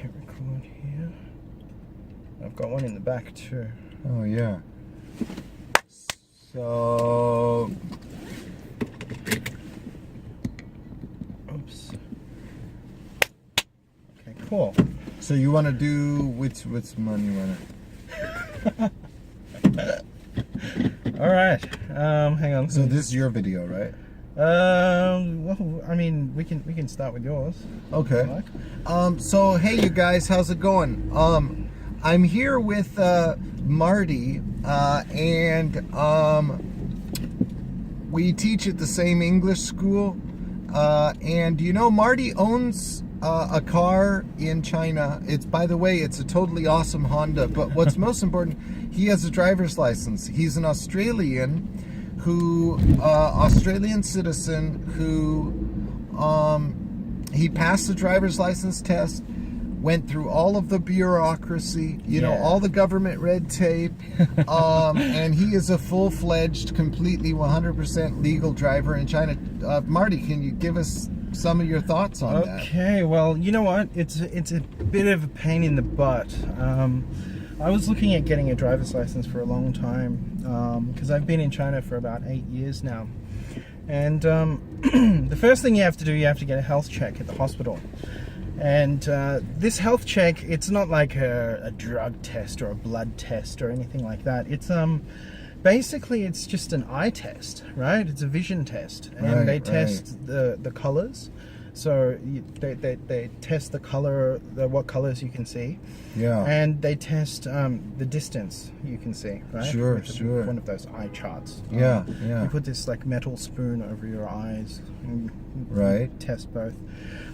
hit record here. I've got one in the back too. Oh yeah. So Oops. Okay, cool. so you want to do which one you want to? All right. Hang on. So this is your video, right? Well, I mean, we can start with yours. Okay. Like. So hey, you guys, how's it going? I'm here with Marty, and we teach at the same English school. And you know, Marty owns a car in China. It's, by the way, it's a totally awesome Honda. But what's most important, he has a driver's license. He's an Australian Australian citizen who, he passed the driver's license test, went through all of the bureaucracy, you know, all the government red tape, and he is a full-fledged, completely 100% legal driver in China. Marty, can you give us some of your thoughts on that? Okay, well, you know what? It's a bit of a pain in the butt. I was looking at getting a driver's license for a long time because I've been in China for about 8 years now. And the first thing you have to do, you have to get a health check at the hospital. And this health check, it's not like a drug test or a blood test or anything like that. It's basically it's just an eye test, right? It's a vision test, and they test the colors. So they test the color, what colors you can see. Yeah. And they test the distance you can see, right? Sure, With sure. one of those eye charts. Yeah, yeah. You put this like metal spoon over your eyes. And Right. test both.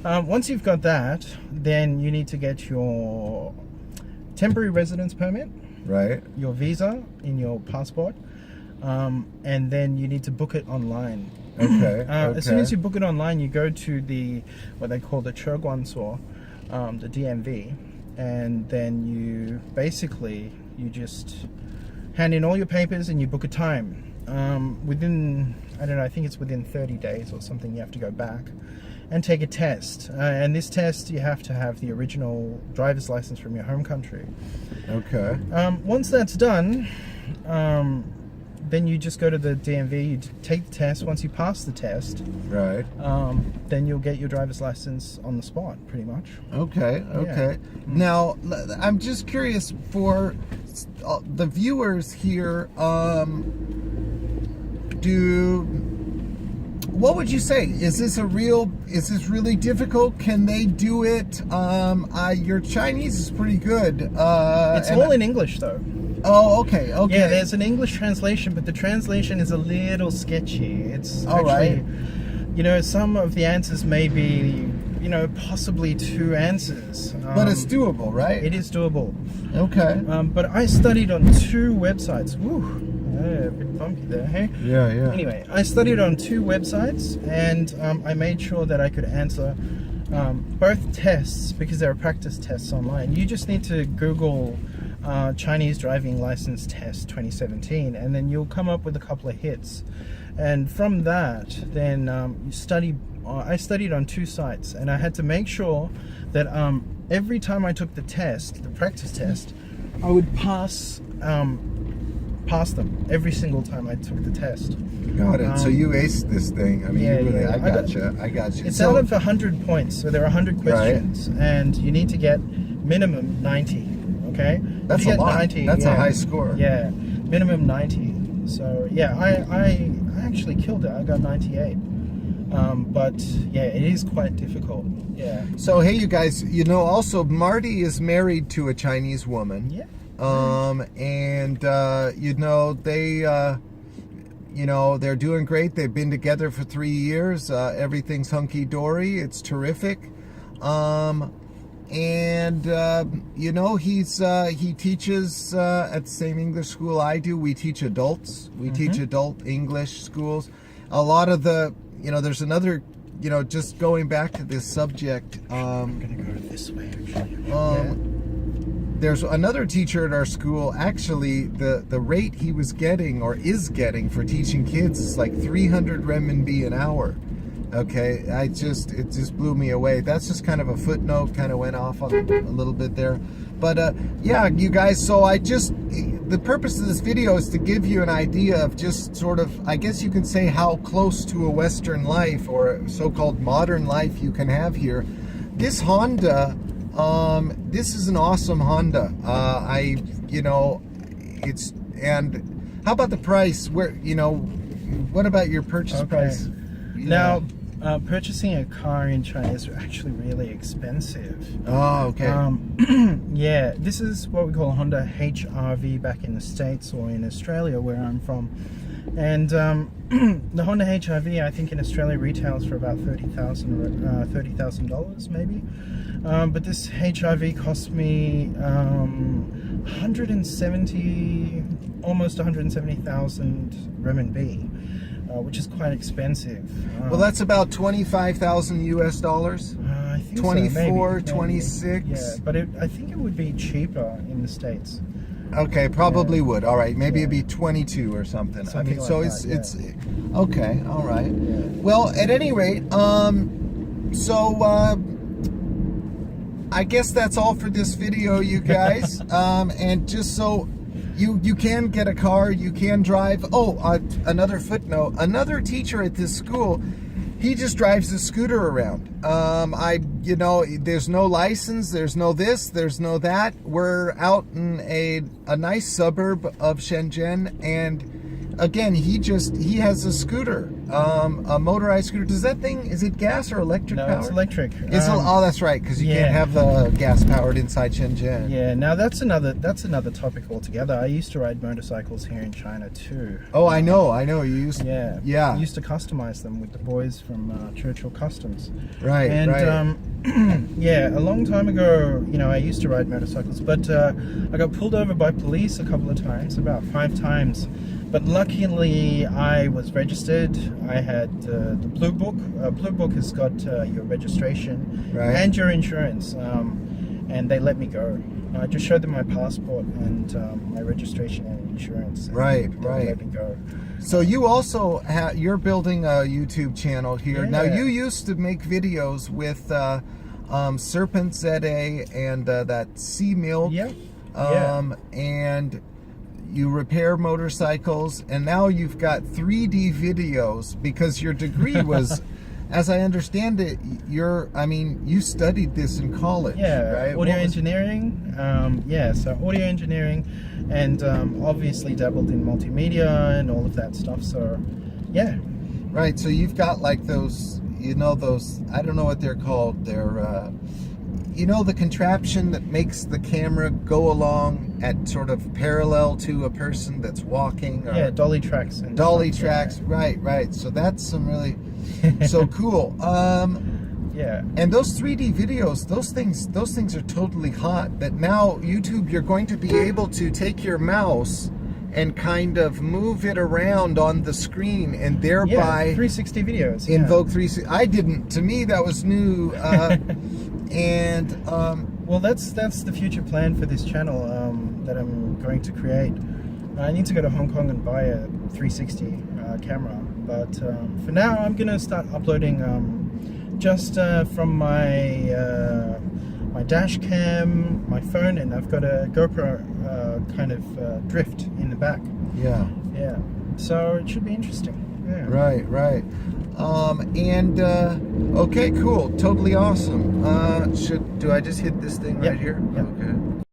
Once you've got that, then you need to get your temporary residence permit, Right. your visa in your passport, and then you need to book it online. Okay. As soon as you book it online, you go to what they call the Cheguansuo, the DMV, and then you just hand in all your papers and you book a time. Within, I don't know, I think it's within 30 days or something, you have to go back and take a test. And this test, you have to have the original driver's license from your home country. Okay. Once that's done, then you just go to the DMV, you take the test. Once you pass the test, Right. then you'll get your driver's license on the spot, pretty much. Okay. Okay. Now, I'm just curious for the viewers here. What would you say? Is this really difficult? Can they do it? Your Chinese is pretty good. It's all in English, though. Oh, okay. Okay. Yeah, there's an English translation, but the translation is a little sketchy. It's all actually, right. Some of the answers may be, possibly two answers. But it's doable, right? It is doable. Okay. But I studied on two websites. Woo, a bit bumpy there, hey? Yeah, yeah. Anyway, I studied on two websites, and I made sure that I could answer both tests because there are practice tests online. You just need to Google Chinese driving license test 2017, and then you'll come up with a couple of hits. And from that, then you study. I studied on two sites, and I had to make sure that every time I took the test, the practice test, I would pass them every single time I took the test. Got it. So you aced this thing. I mean, Yeah, you really, yeah. I got you. It's So- out of 100 points, so there are 100 questions, and you need to get minimum 90. Okay, That's if you a get lot. 90, That's a high score. Yeah, minimum 90. So yeah, I actually killed it. I got 98. But yeah, it is quite difficult. Yeah. So hey, you guys, also Marty is married to a Chinese woman. Yeah. And they're doing great. They've been together for 3 years. Everything's hunky dory. It's terrific. He teaches at the same English school I do. We teach adults. We teach adult English schools. A lot of there's another, just going back to this subject. I'm gonna go this way actually. There's another teacher at our school. Actually, the rate he was getting or is getting for teaching kids is like 300 renminbi an hour. Okay, it just blew me away. That's just kind of a footnote, kind of went off on a little bit there. But yeah, you guys, so the purpose of this video is to give you an idea of just sort of, I guess you can say, how close to a Western life or so-called modern life you can have here. This Honda, this is an awesome Honda. And how about the price? What about your purchase price? Now, purchasing a car in China is actually really expensive. Oh, okay. Yeah, this is what we call a Honda HR-V back in the States or in Australia, where I'm from. And the Honda HR-V, I think in Australia retails for about $30,000 maybe. But this HR-V cost me 170, almost 170,000 renminbi. Which is quite expensive. Well, that's about 25,000 US dollars. I think 24, maybe. 26. Yeah, but I think it would be cheaper in the States. Okay, probably would. All right, maybe it'd be 22 or something. Something so like it's that, okay. All right. Yeah. Well, at any rate, I guess that's all for this video, you guys. And just so you can get a car, you can drive. Oh, another footnote. Another teacher at this school, he just drives a scooter around. There's no license, there's no this, there's no that. We're out in a nice suburb of Shenzhen, and again, he has a scooter, a motorized scooter. Is it gas or electric powered? No, it's electric. Oh, that's right, because you can't have the gas powered inside Shenzhen. Yeah, now that's another topic altogether. I used to ride motorcycles here in China too. Oh, I know. You used. Yeah. Yeah. I used to customize them with the boys from Churchill Customs. Right. And right. yeah, a long time ago, I used to ride motorcycles, but I got pulled over by police a couple of times, about 5 times. But luckily, I was registered. I had the Blue Book. Blue Book has got your registration and your insurance, and they let me go. I just showed them my passport and my registration and insurance. And right. They let me go. So you also you're building a YouTube channel here. Yeah. Now, you used to make videos with Serpent ZA and that Sea Milk. Yeah. And you repair motorcycles, and now you've got 3D videos because your degree was, as I understand it, you studied this in college, right? Audio engineering. So audio engineering, and obviously dabbled in multimedia and all of that stuff. So, yeah. Right. So you've got like those, I don't know what they're called. They're the contraption that makes the camera go along at sort of parallel to a person that's walking. Yeah, dolly tracks. Dolly tracks, right. So that's some really so cool. Yeah. And those 3D videos, those things are totally hot. That now YouTube, you're going to be able to take your mouse and kind of move it around on the screen and thereby 360 videos. Invoke 360. I didn't. To me, that was new. Well, that's the future plan for this channel that I'm going to create. I need to go to Hong Kong and buy a 360 camera, but for now I'm gonna start uploading just from my dash cam, my phone, and I've got a GoPro kind of drift in the back. Yeah. So it should be interesting. Yeah. Right. Okay, cool, totally awesome. Do I just hit this thing right here? Yep. Okay.